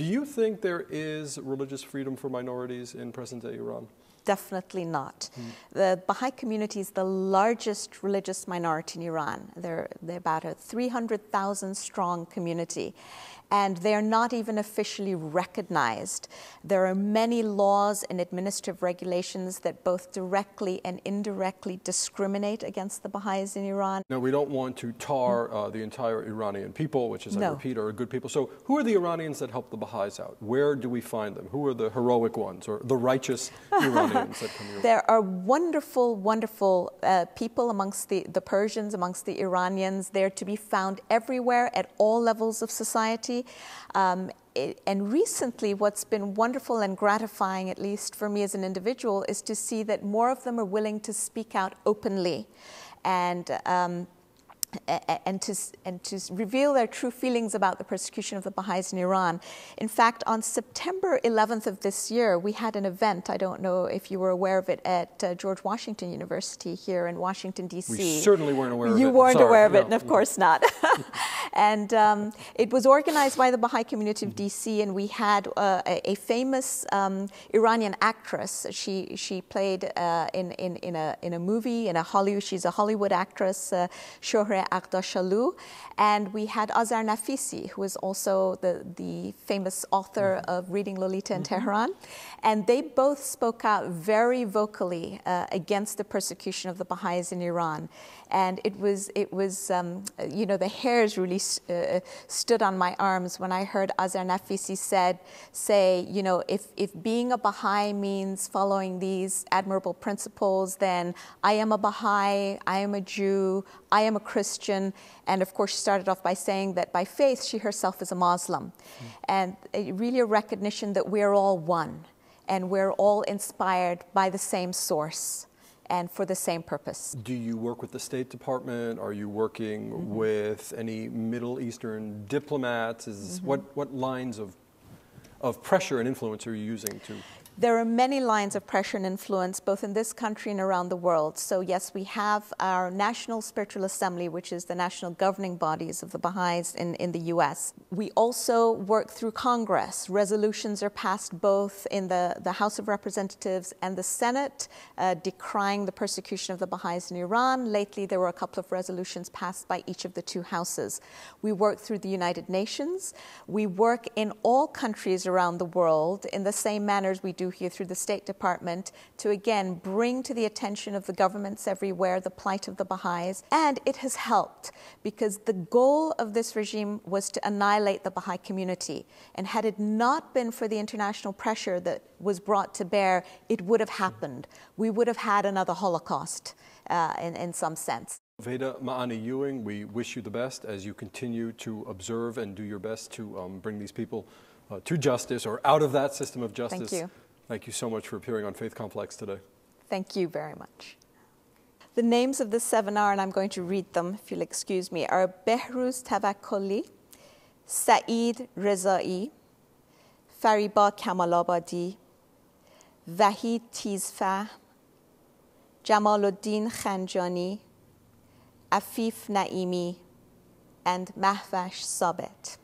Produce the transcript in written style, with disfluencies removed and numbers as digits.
Do you think there is religious freedom for minorities in present-day Iran? Definitely not. The Baha'i community is the largest religious minority in Iran. They're about a 300,000 strong community, and they're not even officially recognized. There are many laws and administrative regulations that both directly and indirectly discriminate against the Baha'is in Iran. Now, we don't want to tar the entire Iranian people, which, as I repeat, are good people. So who are the Iranians that help the Baha'is out? Where do we find them? Who are the heroic ones or the righteous Iranians? There are wonderful, wonderful people amongst the Persians, amongst the Iranians. They're to be found everywhere at all levels of society. And recently, what's been wonderful and gratifying, at least for me as an individual, is to see that more of them are willing to speak out openly and to reveal their true feelings about the persecution of the Baha'is in Iran. In fact, on September 11th of this year, we had an event, I don't know if you were aware of it, at George Washington University here in Washington, D.C. We certainly weren't aware of it. You weren't aware of it, and of course not. And it was organized by the Baha'i community of D.C., and we had a famous Iranian actress. She played in a movie, in a Hollywood, she's a Hollywood actress, Shohreh Aghdashalu, and we had Azar Nafisi, who is also the famous author of Reading Lolita in Tehran, and they both spoke out very vocally against the persecution of the Baha'is in Iran. And it was you know, the hairs really stood on my arms when I heard Azar Nafisi say, you know, if being a Baha'i means following these admirable principles, then I am a Baha'i, I am a Jew, I am a Christian. And of course, she started off by saying that by faith, she herself is a Muslim. And really a recognition that we're all one, and we're all inspired by the same source and for the same purpose. Do you work with the State Department? Are you working with any Middle Eastern diplomats? What lines of pressure and influence are you using to? There are many lines of pressure and influence, both in this country and around the world. So yes, we have our National Spiritual Assembly, which is the national governing bodies of the Baha'is in the U.S. We also work through Congress. Resolutions are passed both in the House of Representatives and the Senate, decrying the persecution of the Baha'is in Iran. Lately, there were a couple of resolutions passed by each of the two houses. We work through the United Nations. We work in all countries around the world in the same manner as we do here through the State Department to, again, bring to the attention of the governments everywhere the plight of the Baha'is. And it has helped, because the goal of this regime was to annihilate the Baha'i community. And had it not been for the international pressure that was brought to bear, it would have happened. We would have had another Holocaust in some sense. Sovaida Ma'ani Ewing, we wish you the best as you continue to observe and do your best to bring these people to justice, or out of that system of justice. Thank you. Thank you so much for appearing on Faith Complex today. Thank you very much. The names of the 7 are, and I'm going to read them if you'll excuse me, are Behruz Tawakkoli, Saeed Rezai, Fariba Kamalabadi, Vahid Tizfahm, Jamaluddin Khanjani, Afif Naimi, and Mahvash Sabet.